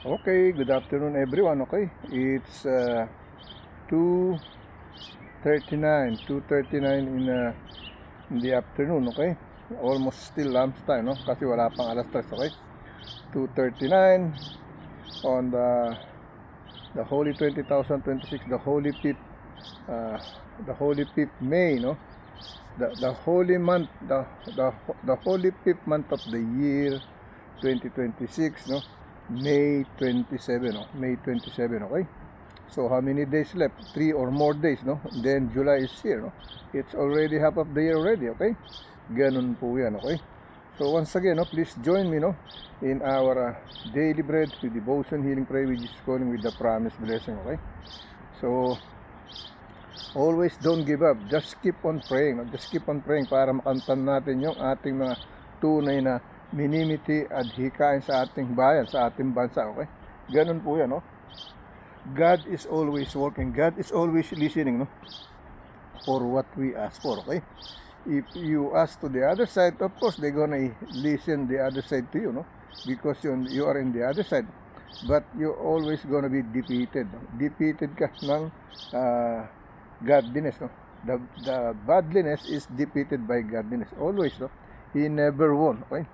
Okay, good afternoon everyone. Okay, it's 2:39 in the afternoon. Okay, almost still lunchtime, no? Kasi wala pang alas 3. Okay, 2:39 on the holy 2026, uh, the holy fifth May, no? The holy month, the holy fifth month of the year 2026, no? May 27, no? May 27, okay? So how many days left? 3 or more days, no? Then July is here, no? It's already half of the year already, okay? Ganun po yan, okay? So once again, no, please join me, no, in our daily bread with devotion, healing, prayer, which is calling with the promised blessing, okay? So always don't give up. Just keep on praying, no? Just keep on praying para makamtan natin yung ating mga tunay na minimiti at hikain sa ating bayan, sa ating bansa, okay? Ganun po yan, no? God is always working. God is always listening, no, for what we ask for, okay? If you ask to the other side, of course, they're gonna listen the other side to you, no? Because you are in the other side. But you're always gonna be defeated, no? Defeated ka ng godliness, no? The godliness is defeated by godliness. Always, no? He never won, okay?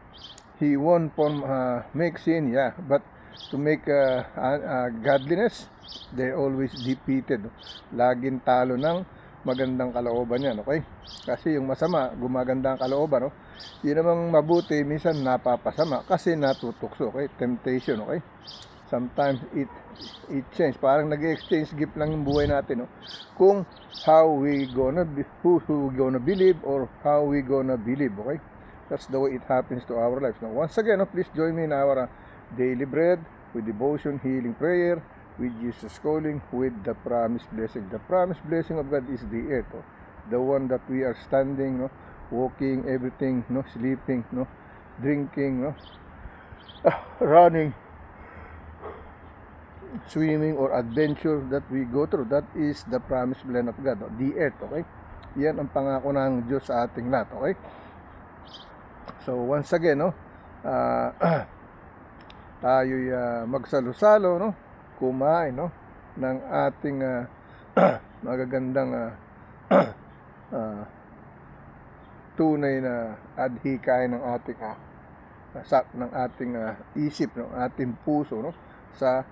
He won from make sin, yeah, but to make godliness, they're always defeated, no? Laging talo ng magandang kalooban yan, okay? Kasi yung masama, gumaganda ang kalooban, no? Yun namang mabuti, minsan napapasama kasi natutukso, okay? Temptation, okay? Sometimes it change, parang nag-exchange gift lang yung buhay natin, no? Kung how we gonna who gonna believe or how we gonna believe, okay? That's the way it happens to our lives. Now, once again, no, please join me in our daily bread with devotion, healing, prayer, with Jesus calling, with the promised blessing. The promised blessing of God is the earth, oh, the one that we are standing, no, walking, everything, no, sleeping, no, drinking, no, running, swimming, or adventure that we go through. That is the promised land of God, no, the earth, okay? Yan ang pangako ng Diyos sa ating lahat, okay? So once again, no, tayo'y magsalo-salo, no, kumain, no, ng ating magagandang tunay na adhikain ng ating ng ating isip, no, ating puso, no, sa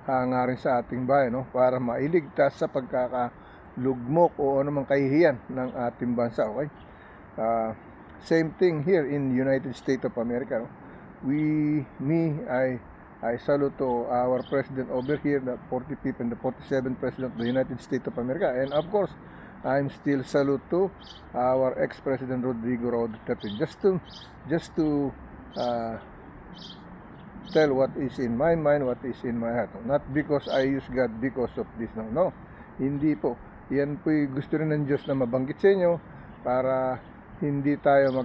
hangarin sa ating bayan, no, para mailigtas sa pagkakalugmok o anumang kahihiyan ng ating bansa, okay? Same thing here in United States of America, no? I salute to our president over here, the 45th and the 47th president of the United States of America, and of course, I'm still salute to our ex-president Rodrigo Roa Duterte, just to tell what is in my mind, what is in my heart. Not because I use God because of this, no, hindi po. Yan po gusto rin ng Diyos na mabanggit sa inyo para hindi tayo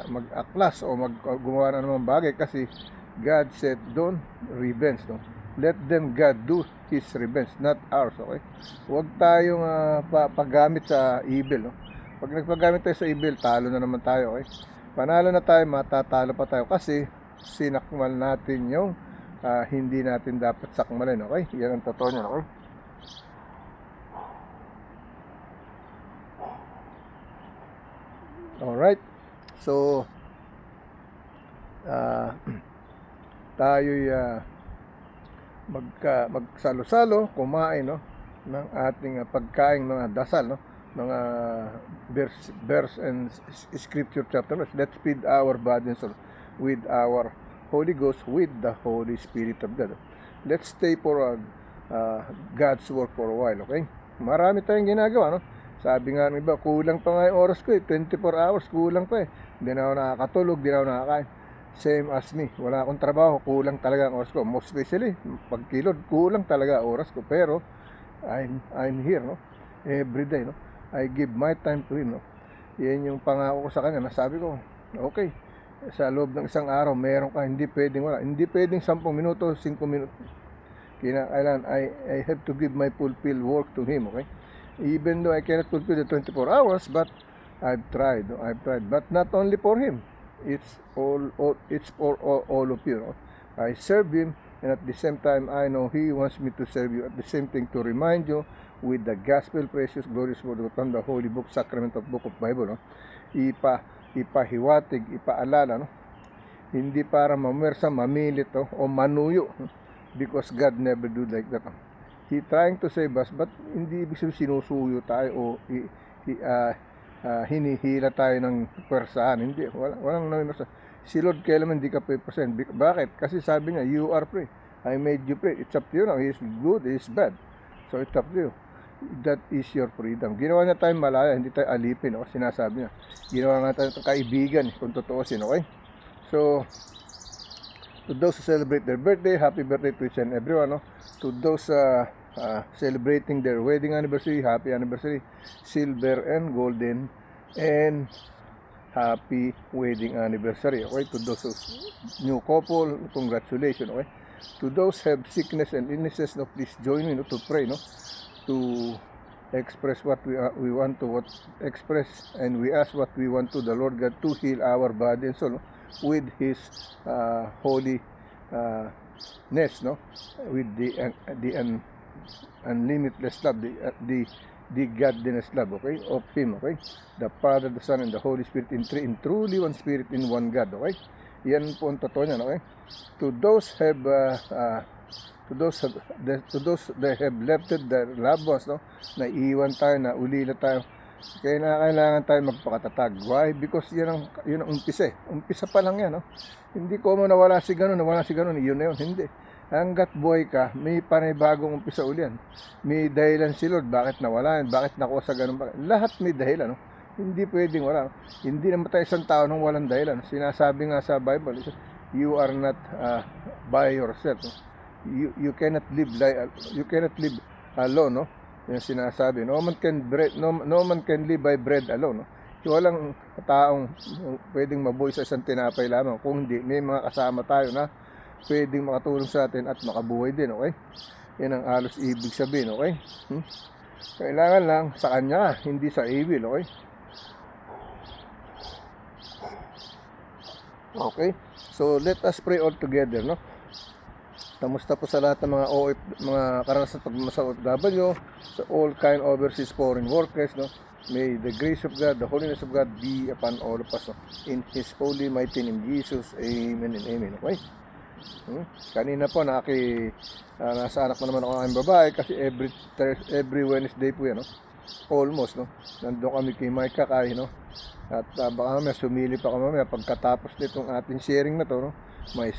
mag-aklas o gumawa ng anumang bagay, kasi God said, don't revenge, no? Let them God do His revenge, not ours, okay? Huwag tayong paggamit sa evil, no? Pag nagpagamit tayo sa evil, talo na naman tayo, okay? Panalo na tayo, matatalo pa tayo kasi sinakmal natin yung hindi natin dapat sakmalin, okay? Yan ang totoo niyan, okay? Alright, so tayo'y magsalo-salo, kumain, no, ng ating pagkain, mga dasal, no, mga verse and scripture chapter. Let's feed our body and soul with our Holy Ghost, with the Holy Spirit of God. Let's stay for God's work for a while, okay? Marami tayong ginagawa, no? Sabi nga ng iba, kulang pa nga yung oras ko, 24 hours, kulang pa eh. Hindi na ako nakakatulog, hindi na ako nakakain. Same as me, wala akong trabaho, kulang talaga ang oras ko. Most especially, pagkilod, kulang talaga ang oras ko. Pero, I'm here, no? Every day, no? I give my time to Him, no? Yan yung pangako ko sa Kanya. Nasabi ko, okay, sa loob ng isang araw, meron ka, hindi pwedeng wala. Hindi pwedeng 10 minuto, 5 minuto. Kinakailan, I have to give my fulfill work to Him, okay? Even though I cannot fulfill the 24 hours, but I've tried, but not only for Him. It's for all of you. No? I serve Him, and at the same time, I know He wants me to serve you. At the same thing, to remind you with the gospel, precious, glorious word from the Holy Book, Sacrament of Book of Bible. No? Ipahiwatig, ipaalala, no? Hindi para mamersa, mamilit, o manuyo, because God never do like that. He trying to save us, but hindi ibig sabihin sinusuyo tayo o hinihila tayo ng pwersahan. Hindi, walang namin. Si Lord kailanman hindi ka present. Bakit? Kasi sabi niya, you are free. I made you free. It's up to you now. He is good, He is bad. So it's up to you. That is your freedom. Ginawa niya tayong malaya, hindi tayo alipin. O, sinasabi niya. Ginawa nga tayo kaibigan, kung totoosin. Okay? So, to those who celebrate their birthday, happy birthday to each and everyone. No? To those celebrating their wedding anniversary, happy anniversary, silver and golden, and happy wedding anniversary. Okay, to those new couple, congratulations. Okay, to those have sickness and illnesses, no, please join me, no, to pray, no, to express what we want to express, and we ask what we want to the Lord God to heal our body and soul, no, with His holy ness, no, with the unlimitless love, the godliness love, okay, of Him, okay, the Father, the Son, and the Holy Spirit in truly one Spirit in one God, okay. Yan po ang totoo niyan, okay. To those that have left their loved ones, no, na iiwan tayo, na ulila tayo, kaya kailangan tayo magpakatatag. Why? Because yun ang umpisa. Umpisa pa lang yan, no. Hindi ko nawala si ganun, yun na yun. Hindi. Hanggat buhay ka, may panibagong umpisa uli yan. May dahilan si Lord, bakit nawala yan, bakit nakuha sa ganun. Lahat may dahilan, no? Hindi pwedeng wala. No? Hindi naman tayo isang tao nang walang dahilan. Sinasabi nga sa Bible, you are not by yourself. No? You cannot live alone, no? Yung sinasabi, no man can live by bread alone, no? Walang taong pwedeng mabuhay sa isang tinapay lamang, kung hindi may mga kasama tayo na pwedeng makatulong sa atin at makabuhay din, okay? Yan ang halos ibig sabihin, okay? Kailangan lang sa Kanya, hindi sa evil, okay? Okay? So, let us pray all together, no? Kamusta po sa lahat ng mga karanasan sa OFW, sa all kind overseas foreign workers, no? May the grace of God, the holiness of God be upon all of us, no? In His holy mighty name, Jesus, amen and amen, okay? Kanina po nasa anak na naman ako ng aking babae, kasi every Wednesday po yan, no? Almost, no? Nandun kami kay Mike Kakay, no? At baka mamaya sumili pa kami mamaya pagkatapos nitong ating sharing na to, no? My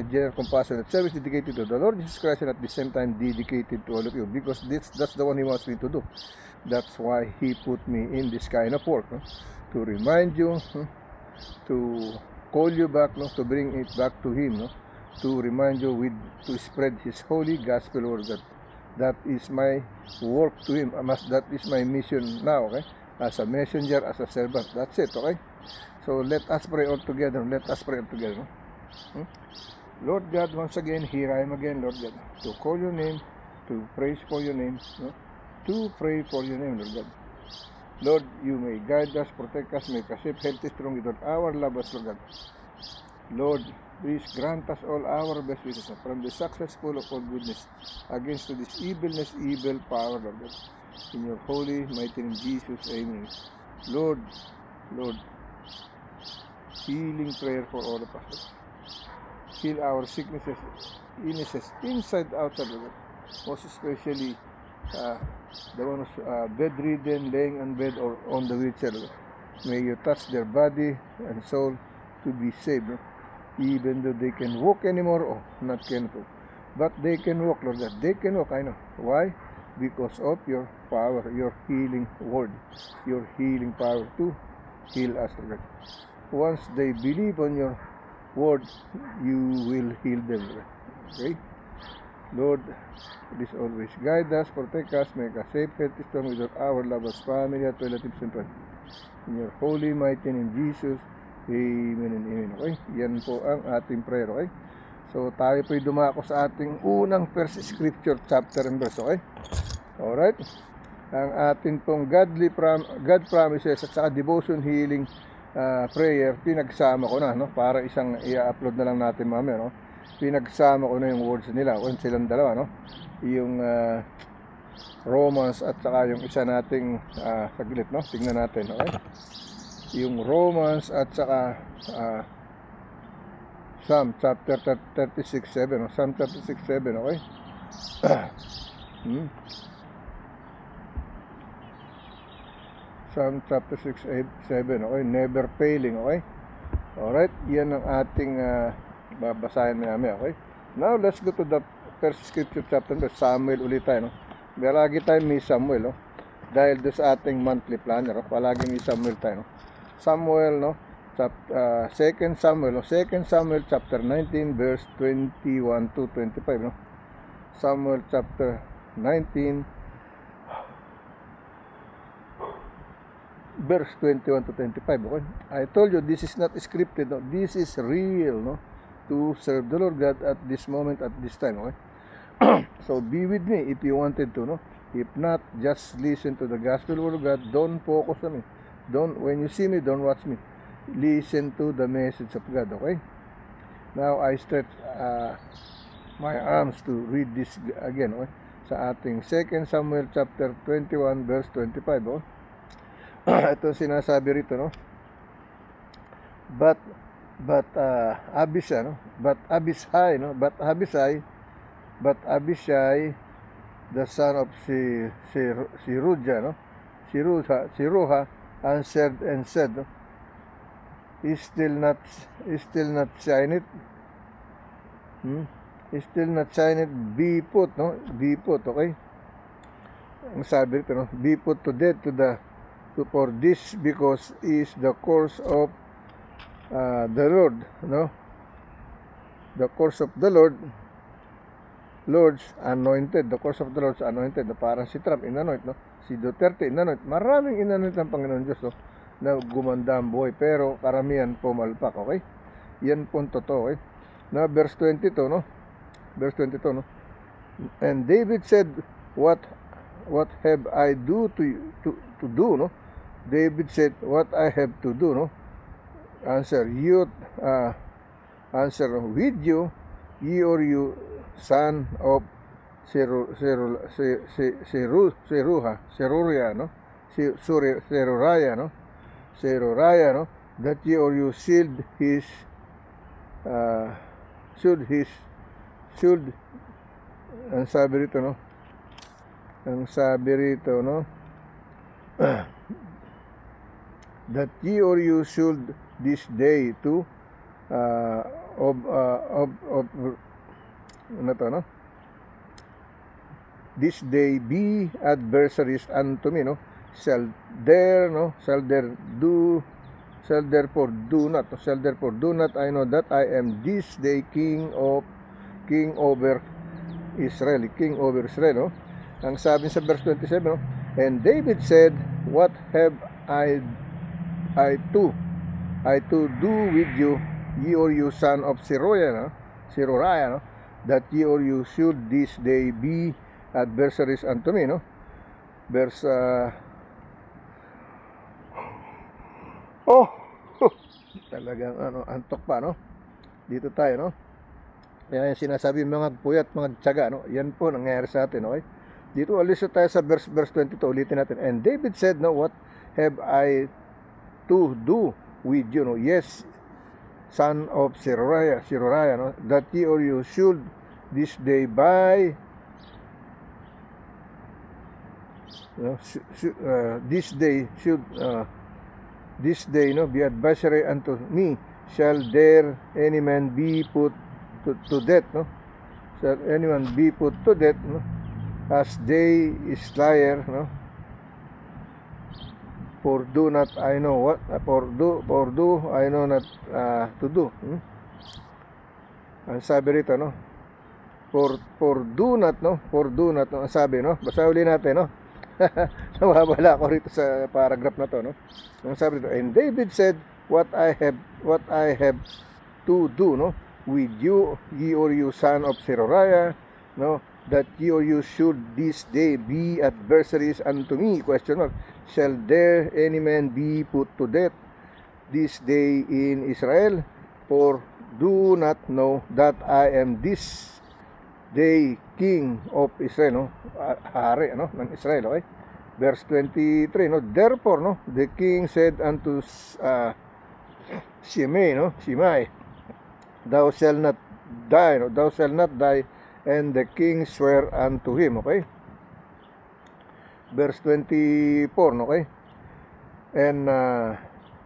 general compassionate service dedicated to the Lord Jesus Christ, and at the same time dedicated to all of you, because that's the one He wants me to do. That's why He put me in this kind of work, no? To remind you, to call you back, no? To bring it back to Him, no? To remind you to spread His holy gospel word. That is my work to Him. That is my mission now, okay? As a messenger, as a servant. That's it, okay? So let us pray all together. No? Lord God, once again, here I am again, Lord God, to call your name, to praise for your name, no? To pray for your name, Lord God. Lord, you may guide us, protect us, make us safe, healthy, strong, with all our lovers, Lord God. Lord, please grant us all our best wishes from the successful of all goodness against this evil power, Lord God. In your holy, mighty name, Jesus, amen. Lord, healing prayer for all of us. Heal our sicknesses, illnesses, inside, outside, Lord God. Most especially the one who's bedridden, laying on bed or on the wheelchair, Lord. May you touch their body and soul to be saved, no? Even though they can walk anymore, or not can walk, but they can walk, Lord God. They can walk, I know. Why? Because of your power, your healing word, your healing power to heal us, Lord God. Once they believe on your word, you will heal them, Lord. Okay? Lord, please always guide us, protect us, make us safe, healthy, strong with our lovers, family, at relatives and friends. In your holy, mighty name, Jesus, amen and amen. Okay? Yan po ang ating prayer, okay? So, tayo po'y dumako sa ating unang first scripture, chapter and verse, okay? Alright? Ang ating pong God promises at saka devotion, healing, prayer, pinagsama ko na, no? Para isang i-upload na lang natin mamaya, no? Pinagsama ko na yung words nila, kung silang dalawa, no? Yung Romans at saka yung isa nating saglit, no? Tingnan natin, okay? Yung Romans at saka Psalm chapter 36:7, no? Psalm 36:7, okay? Psalm chapter 6:7, okay? Never failing, okay? Alright, yan ang ating babasahin namin, okay? Now, let's go to the first scripture chapter, Samuel ulit tayo, no? Lagi tayo may Samuel, no? Dahil doon sa ating monthly planner, no? Palagi may Samuel tayo, no? Samuel, no? 2 Samuel, no? 2 Samuel chapter 19, verse 21 to 25, no? Samuel chapter 19, verse 21 to 25, okay? I told you this is not scripted, no? This is real, no? To serve the Lord God at this moment, at this time, okay? So be with me if you wanted to, no? If not, just listen to the gospel word of God. Don't focus on me. When you see me, don't watch me. Listen to the message of God, okay? Now I stretch my arms to read this again, okay? Sa ating 2 Samuel chapter 21, verse 25, okay? Ito sinasabi rito, no? But Abishai, no? But Abishai, the son of Siruja, no? Siruha answered and said, no? Is still not shine it. Is still not shine it. Be put, no? Be put, okay? Ang sabi rito, no? Be put to death for this, because is the course of the Lord, no? The course of the Lord's anointed. The course of the Lord's anointed. No? Parang si Trump inanoint, no? Si Duterte inanoint. Maraming inanoint ng Panginoon Diyos, no? Na gumanda ang buhay, pero karamihan pumalpak, okay? Yan po ang totoo, okay? Na verse 22, no? Verse 22, no? And David said, what have I to do, no? David said, what I have to do, no? Answer with you, ye or you, son of Seruriah, no? Seruriah, no? That ye or you shield ang sabi rito, no? That ye or you should this day to this day be adversaries unto me, no? Shall therefore do not I know that I am this day king over Israel, no? Ang sabi sa verse 27, no? And David said, what have I to do with you, ye or you, son of Seruriah, no? That ye or you should this day be adversaries unto me, no? Verse talagang antok pa, no? Dito tayo, no? Kaya yung sinasabi mga puyat, mga tiyaga, no? Yan po nangyayari sa atin, okay? Dito alis na tayo sa verse 22, ulitin natin. And David said, no, what have I to do with you, no? Yes, son of Seruriah, no? That ye or you should this day by this day, no, be advisory unto me. Shall there any man be put to death, no? Shall anyone be put to death, no? As day is liar, no? For do not I know what, for do I know not to do. Ang sabi rito, no? For do not, no? Ang sabi, no? Basa uli natin, no? Nawawala ako rito sa paragraph na to, no? Ang sabi rito, and David said, what I have to do, no? With you, ye or you, son of Seruriah, no? That ye or you should this day be adversaries unto me, question mark. Shall there any man be put to death this day in Israel, for do not know that I am this day king of Israel, no? Hari, no, ng Israel, okay? Verse 23, no? Therefore, no, the king said unto Shimei, thou shalt not die, no? Thou shalt not die. And the king swear unto him, okay? Verse 24, okay? And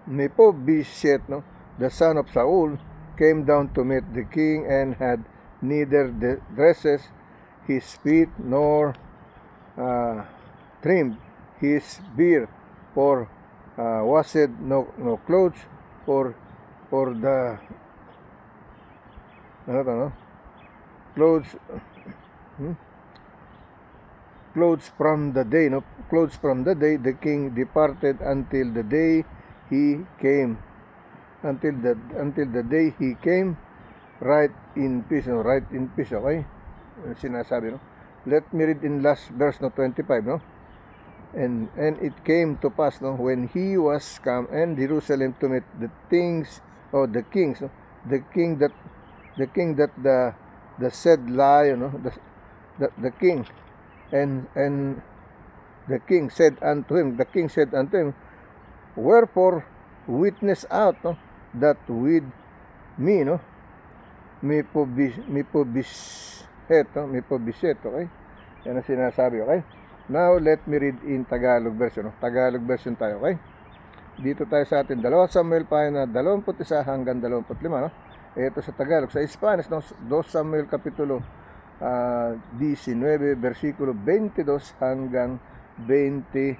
Mephibosheth, no, the son of Saul, came down to meet the king, and had neither dresses his feet nor trimmed his beard, for washed no clothes for the clothes from the day, no, clothes from the day the king departed until the day he came, until the day he came, right in peace, no, right in peace, okay? Sinasabi, no? Let me read in last verse, no, 25, no? And it came to pass, no, when he was come and Jerusalem to meet the kings, the kings, no, the king that the said lion, no, the king, and the king said unto him, wherefore witness out, no, that with me, no, Mephibosheth, okay? Yan ang sinasabi, okay? Now, let me read in Tagalog version, no? Tagalog version tayo, okay? Dito tayo sa atin, 2 Samuel pahina 21 hanggang 25, no? Ito sa Tagalog. Sa Spanish, no? 2 Samuel kapitulo 19, versikulo 22 hanggang 25,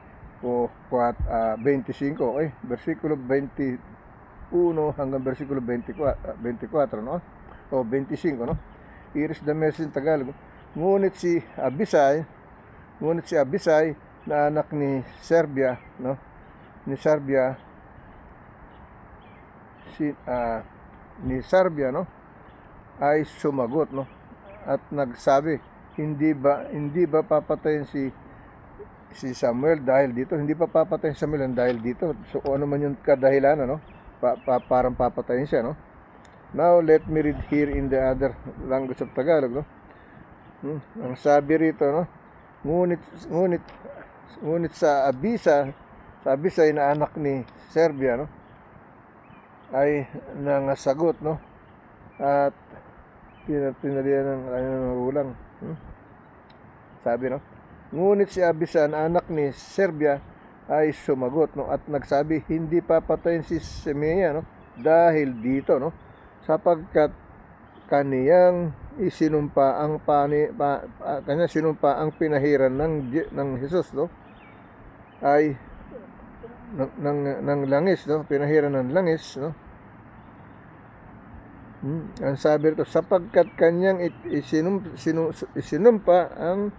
okay? Versikulo 21 hanggang versikulo 24, no? O 25, no? Here is the message in Tagalog. Ngunit si Abisai na anak ni Serbia, no? Ni Serbia, no? Ay sumagot, no? At nagsabi, hindi ba papatayin si Samuel dahil dito? Hindi pa papatayin si Samuel dahil dito. So ano man yung kadahilan, no? Parang papatayin siya, no? Now, let me read here in the other language of Tagalog, no? Ang sabi rito, no? Ngunit sa Abisai na anak ni Serbia, no, ay nangasagot, no? At pinalian ng kanyang magulang. Sabi, no? Ngunit si Abisai na anak ni Serbia ay sumagot, no? At nagsabi, hindi papatayin si Shimei, no? Dahil dito, no? Sapagkat kaniyang isinumpa ang pinahiran ng Jesus, no? Ay ng langis, no? Pinahiran ng langis, no? Ang sabi rito, sapagkat kanyang isinumpa ang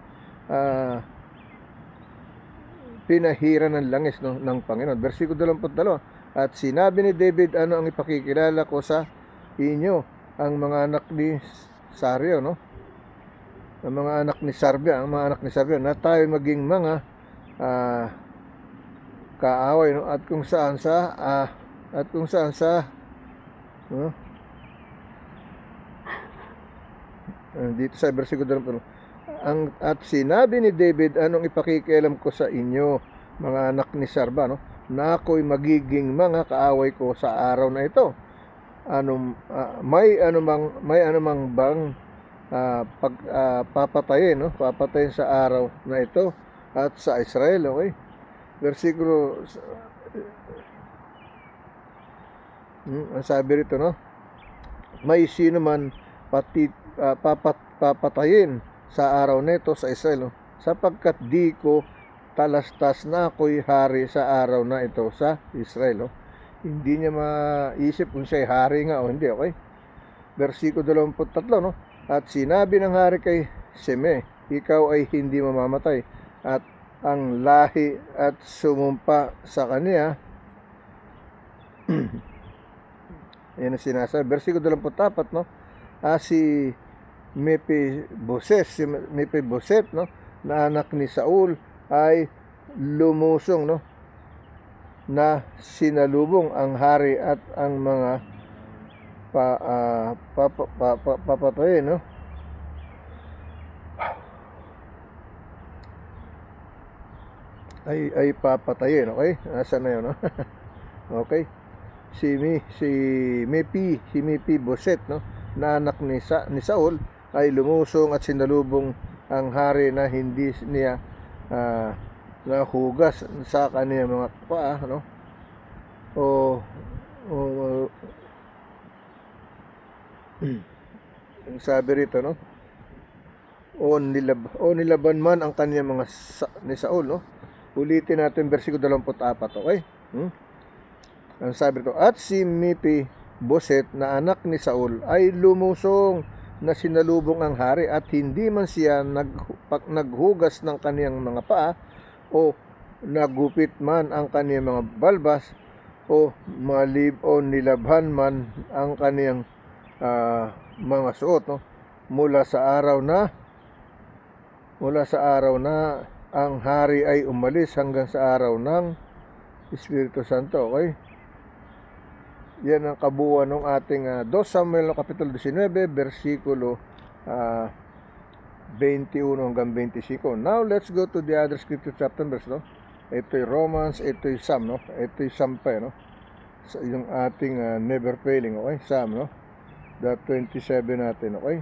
pinahiran ng langis, no, ng Panginoon. Versikulo 22. At sinabi ni David, ano ang ipakikilala ko sa inyo, ang mga anak ni Sario, no? Ang mga anak ni Sarbia, na tayo maging mga kaaway, no? At kung saan no? Dito sa versikulo 22. At sinabi ni David, anong ipakikialam ko sa inyo, mga anak ni Sarba, no? Na ako'y magiging mga kaaway ko sa araw na ito. May anumang bang papatayin, no? Papatayin sa araw na ito at sa Israel, okay? Versikulo ang sabi rito, no? May sino man papatayin sa araw nito sa Israel, no? Sapagkat di ko talastas na ako'y hari sa araw na ito sa Israel, no? Hindi niya maisip kung siya'y hari nga o hindi, okay? Versikulo 23, no? At sinabi ng hari kay Shimei, ikaw ay hindi mamamatay. At ang lahi at sumumpa sa kanya, yan ang sinasabi. Versikulo 24, no? Si Mephibosheth, no, na anak ni Saul, ay lumusong, no? na sinalubong ang hari at ang mga papatayin, no? Ay papatayin, okay? Nasaan na yun, no? Okay. Si Mephibosheth, no, na anak ni Saul, ay lumusong at sinalubong ang hari na hindi niya nahugas sa kaniyang mga paa, no? Ang sabi rito, no? Nilaban man ang kaniyang mga ni Saul, no? Ulitin natin versikulo 24, okay? Ang sabi rito, at si Mephibosheth na anak ni Saul ay lumusong na sinalubong ang hari at hindi man siya naghugas ng kaniyang mga paa o nagupit man ang kaniyang mga balbas o nilabhan man ang kaniyang mga suot, no? mula sa araw na ang hari ay umalis hanggang sa araw ng Espiritu Santo, okay? Yan ang kabuuan ng ating 2 Samuel kapitulo 19 versikulo 21 hanggang 25. Now let's go to the other scripture chapter verse, no? Ito'y Romans, ito'y Psalm, no? Ito'y Psalm pa, no? Yung ating never failing, okay? Psalm, no? The 27 natin, okay?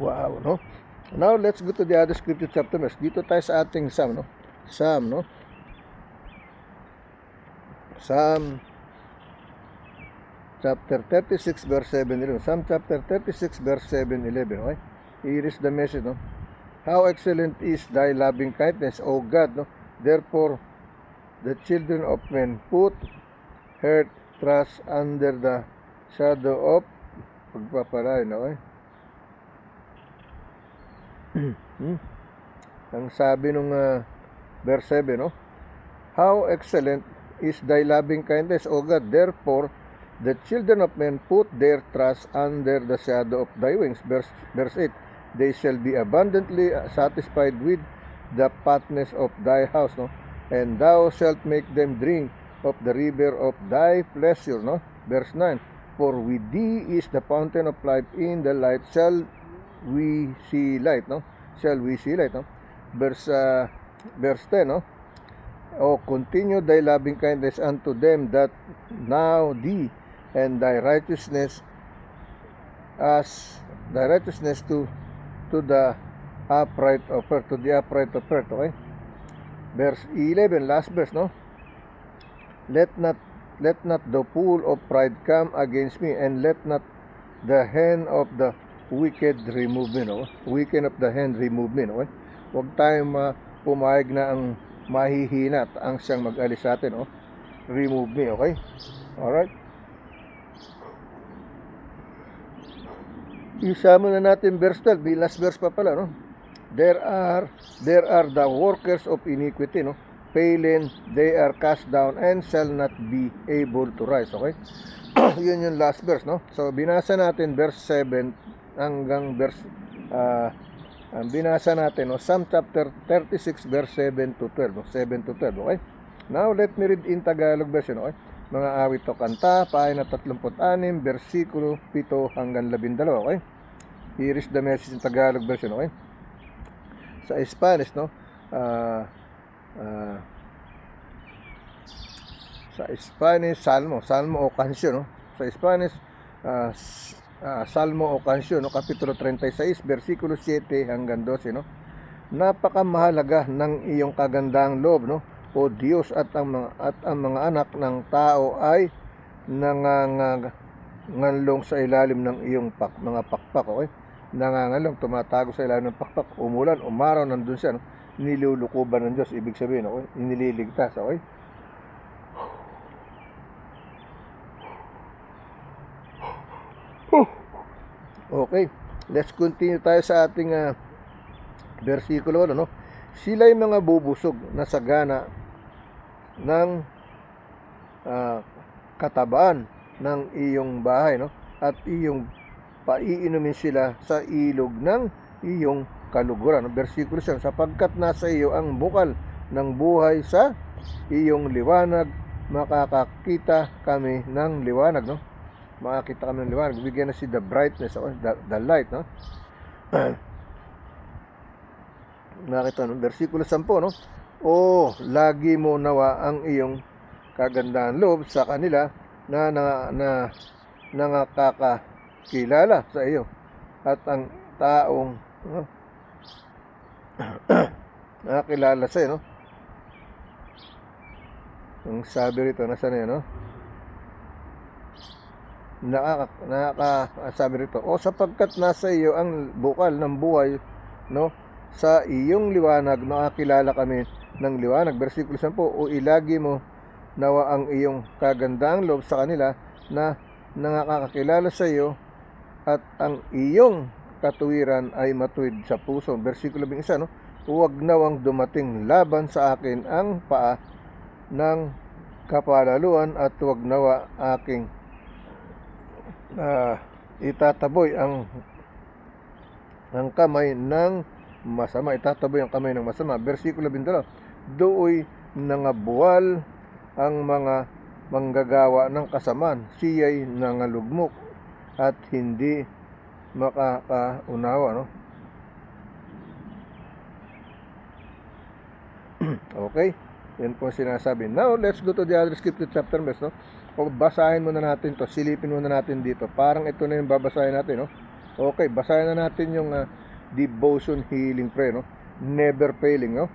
Wow, no? Now let's go to the other scripture chapter verse. Dito tayo sa ating Psalm, no? Psalm, no? Psalm chapter 36 verse 7-11. Psalm chapter 36 verse 7-11, okay? Here is the message, no? How excellent is thy loving kindness, O God, no? Therefore the children of men put her trust under the shadow of pagpapalain, okay? Ang sabi nung verse 7, no? How excellent is thy loving kindness, O God, therefore the children of men put their trust under the shadow of thy wings. Verse 8, they shall be abundantly satisfied with the fatness of thy house, no? And thou shalt make them drink of the river of thy pleasure, no? Verse 9, for with thee is the fountain of life, in the light shall we see light, no? Shall we see light, no? Verse 10, no? O continue thy loving kindness unto them that now thee, and thy righteousness to the upright of earth, okay? Verse 11, last verse, no? Let not the pool of pride come against me, and let not the hand of the wicked remove me, no? Wicked of the hand remove me, no? Huwag tayong pumayag na ang mahihina at ang siyang mag-alis sa atin, no? Remove me, okay? Alright? Isama na natin verse 12, last verse pa pala, no? There are the workers of iniquity, no? Failing, they are cast down and shall not be able to rise, okay? Yun yung last verse, no? So binasa natin verse 7 hanggang verse binasa natin, no? Psalm chapter 36 verse 7 to 12, no? 7 to 12, okay? Now let me read in Tagalog version, okay? Mga awit o kanta, pahina 36, versikulo 7 hanggang 12, okay? Here is the message in Tagalog version, okay? Sa Spanish, no? Sa Spanish, Salmo o Kansyon, no? Sa Spanish, Salmo o Kansyon, no? Kapitulo 36, versikulo 7 hanggang 12, no? Napakamahalaga ng iyong kagandang loob, no? O Diyos, at ang mga anak ng tao ay nangangalong sa ilalim ng iyong mga pakpak, okay? Nangangalong, tumatago sa ilalim ng pakpak, umulan, umaraw, nandun siya, no? Nilulukuban ng Diyos, ibig sabihin, okay? Inililigtas, okay? Okay, let's continue tayo sa ating versikulo, no? Sila'y mga bubusog na sagana ng katabaan ng iyong bahay, no? At iyong paiinumin sila sa ilog ng iyong kaluguran. Versikulo 7, sapagkat nasa iyo ang bukal ng buhay, sa iyong liwanag makakakita kami ng liwanag, no? Makakita kami ng liwanag. Bigyan na si the brightness, the light, no? Nakita, no? Versikulo 10, no? O lagi mo nawa ang iyong kagandahan loob sa kanila na nakakakilala sa iyo, at ang taong nakakilala sa iyo, no? Ang sabi rito, nasa na yun, no? Sabi rito, o sapagkat nasa iyo ang bukal ng buhay, no? Sa iyong liwanag makakilala kami ng liwanag. Versikulo 10, o ilagi mo nawa ang iyong kagandahang loob sa kanila na nakakakilala sa iyo, at ang iyong katuwiran ay matuwid sa puso. Versikulo 11, no? Huwag nawang dumating laban sa akin ang paa ng kapalaluan, at huwag nawa aking itataboy ang kamay ng masama. Itataboy ang kamay ng masama. Versikulo 22, dooy nangabuwal ang mga manggagawa ng kasamaan, siya'y nangalugmok at hindi makakaunawa, no? Okay, yan po sinasabi. Now, let's go to the other scripture chapter verse, no? O basahin muna natin to, silipin muna natin dito. Parang ito na yung babasahin natin, no? Okay, basahin na natin yung devotion healing prayer, no? Never failing, no?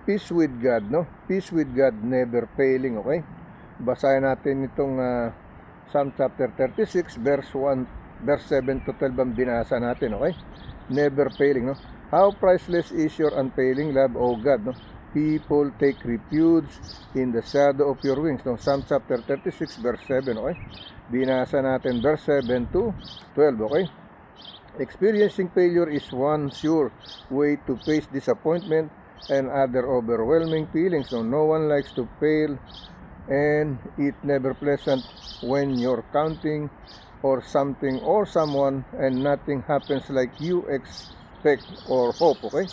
Peace with God, no? Peace with God, never failing, okay? Basahin natin itong Psalm chapter 36, verse 7 to 12 ang binasa natin, okay? Never failing, no? How priceless is your unfailing love, O God, no? People take refuge in the shadow of your wings, no? Psalm chapter 36, verse 7, okay? Binasa natin verse 7 to 12, okay? Experiencing failure is one sure way to face disappointment and other overwhelming feelings. No one likes to fail, and it never pleasant when you're counting or something or someone and nothing happens like you expect or hope, okay?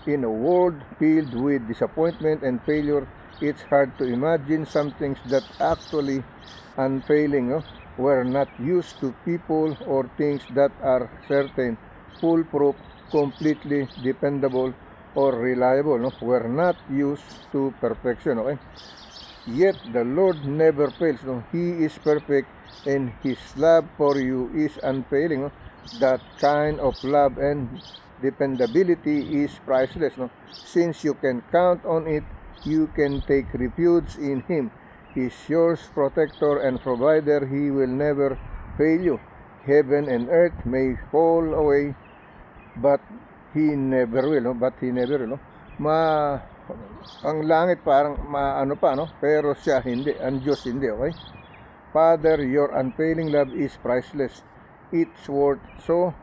In a world filled with disappointment and failure, it's hard to imagine some things that actually unfailing, no? We're not used to people or things that are certain, foolproof, completely dependable, or reliable, no? We're not used to perfection, okay? Yet the Lord never fails, no? He is perfect and His love for you is unfailing, no? That kind of love and dependability is priceless, no? Since you can count on it, you can take refuge in Him. He's your protector and provider. He will never fail you. Heaven and earth may fall away, but He never will, no? But He never will, no? Ang langit parang maano pa, no? Pero siya hindi, ang Diyos hindi, okay? Father, your unfailing love is priceless. It's worth so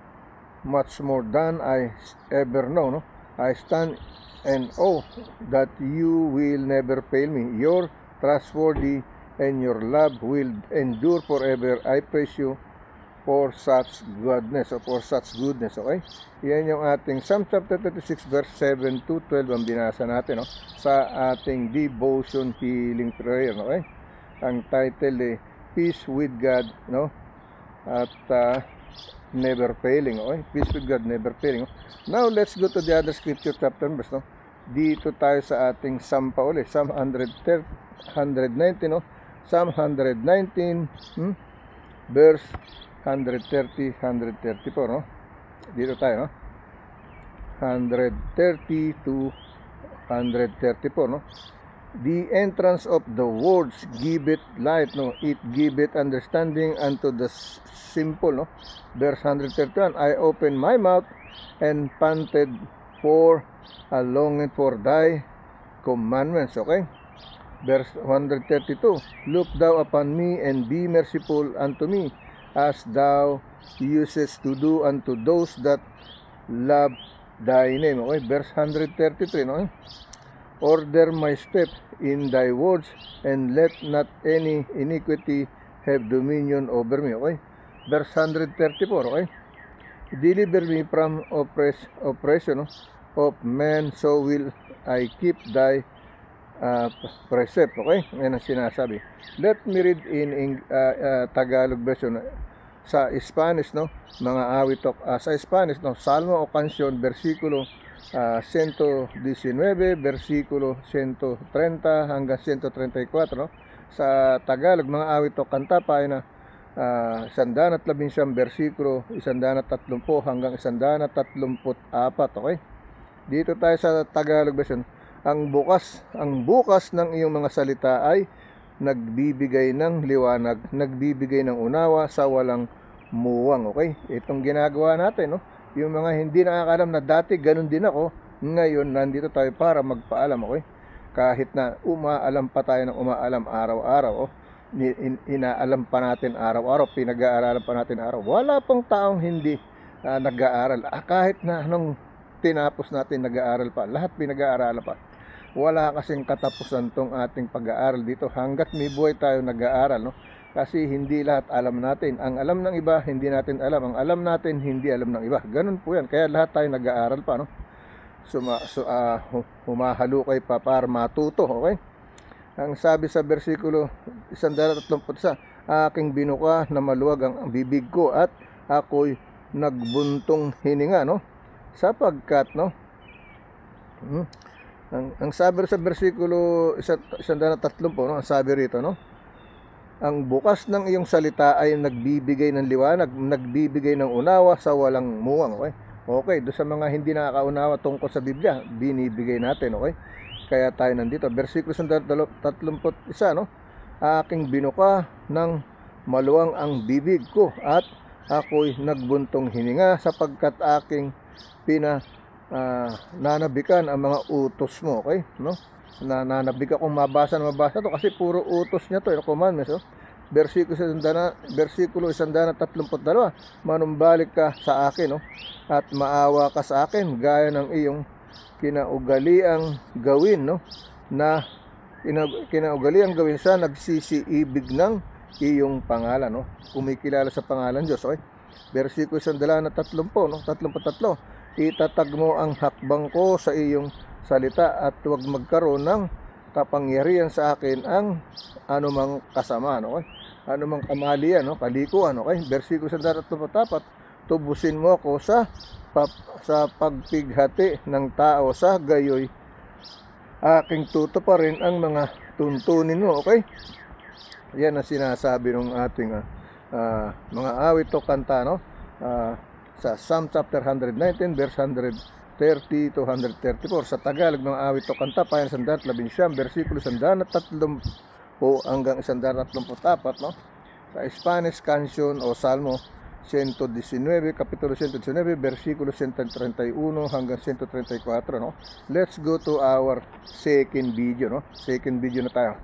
much more than I ever know, no? I stand and awe that you will never fail me. You're trustworthy and your love will endure forever. I praise you for such goodness, okay? Yan yung ating Psalm chapter 36 verse 7 to 12 ang binasa natin, no? Sa ating devotion healing prayer, okay? Ang title Peace with God, no? At never failing, okay? Peace with God, never failing, no? Now let's go to the other scripture chapter verse, no? Dito tayo sa ating Psalm pa ulit, Psalm 119, no? Psalm 119 verse 130, 134, no? Dito tayo, no? 130 to 134, no? The entrance of the words giveth light, no? It giveth understanding unto the simple, no? Verse 131, I opened my mouth and panted for a longing for thy commandments, okay? Verse 132, look thou upon me and be merciful unto me, as thou usest to do unto those that love thy name, okay? Verse 133, no? Order my step in thy words, and let not any iniquity have dominion over me, okay? Verse 134, okay? Deliver me from oppression, no, of men, so will I keep thy precept. Okay? Yan ang sinasabi. Let me read in Tagalog version. Sa Spanish, no, mga awit sa Spanish, no, Salmo o Kansyon, versikulo 119, versikulo 130 hanggang 134, no. Sa Tagalog, mga awit o kanta pa ay na 119, versikulo 130 hanggang 134. Okay? Dito tayo sa Tagalog version. Ang bukas ng iyong mga salita ay nagbibigay ng liwanag, nagbibigay ng unawa sa walang muwang. Okay? Itong ginagawa natin, no? Yung mga hindi nakakalam na dati ganun din ako, ngayon nandito tayo para magpaalam. Okay? Kahit na umaalam pa tayo ng umaalam araw-araw, inaalam pa natin araw-araw, pinag-aaralan pa natin araw. Wala pang taong hindi nag-aaral. Kahit na anong tinapos natin, nag-aaral pa. Lahat pinag-aaralan pa. Wala kasing katapusan tong ating pag-aaral dito hanggat may buhay tayo nag-aaral, no? Kasi hindi lahat alam natin. Ang alam ng iba, hindi natin alam. Ang alam natin, hindi alam ng iba. Ganun po yan. Kaya lahat tayo nag-aaral pa, no? Humahalukay pa para matuto. Okay? Ang sabi sa versikulo 131, aking binuka na maluwag ang bibig ko at ako'y nagbuntong hininga, no? Sapagkat, no? Ang sabi sa versikulo 130, no, ang sabi rito, no, ang bukas ng iyong salita ay nagbibigay ng liwanag, nagbibigay ng unawa sa walang muwang. Okay? Okay, doon sa mga hindi nakakaunawa tungkol sa Biblia, binibigay natin. Okay? Kaya tayo nandito. Versikulo 131, no, aking binuka ng maluwang ang bibig ko at ako'y nagbuntong hininga sapagkat aking nanabikan ang mga utos mo. Okay? No? Nanabik akong mabasa to kasi puro utos niya to, commandments. No? Versikulo 132, manumbalik ka sa akin, no? At maawa ka sa akin gaya ng iyong kinaugaliang gawin, no? Na kinaugaliang gawin sa nagsisiibig ng iyong pangalan, no? Kumikilala sa pangalan Diyos. Okay? Versikulo 130, no? 33, itatag mo ang hakbang ko sa iyong salita at huwag magkaroon ng kapangyarihan sa akin ang anumang kasama, no? Okay? Anumang kamalian, no? Kalikuan. Okay? Versikulo 134, tubusin mo ako sa pagpighati ng tao, sa gayoy aking tutuparin ang mga tuntunin mo. Okay? Yan ang sinasabi ng ating mga awit o kanta, no? Sa Psalm chapter 119, verse 130 to 134. Sa Tagalog, mga awit o kanta, payan 111, versikulo 130 hanggang 134, no? Sa Spanish, Canción o Salmo 119, kapitulo 119, versikulo 131 hanggang 134, no? Let's go to our second video, no? Second video na tayo.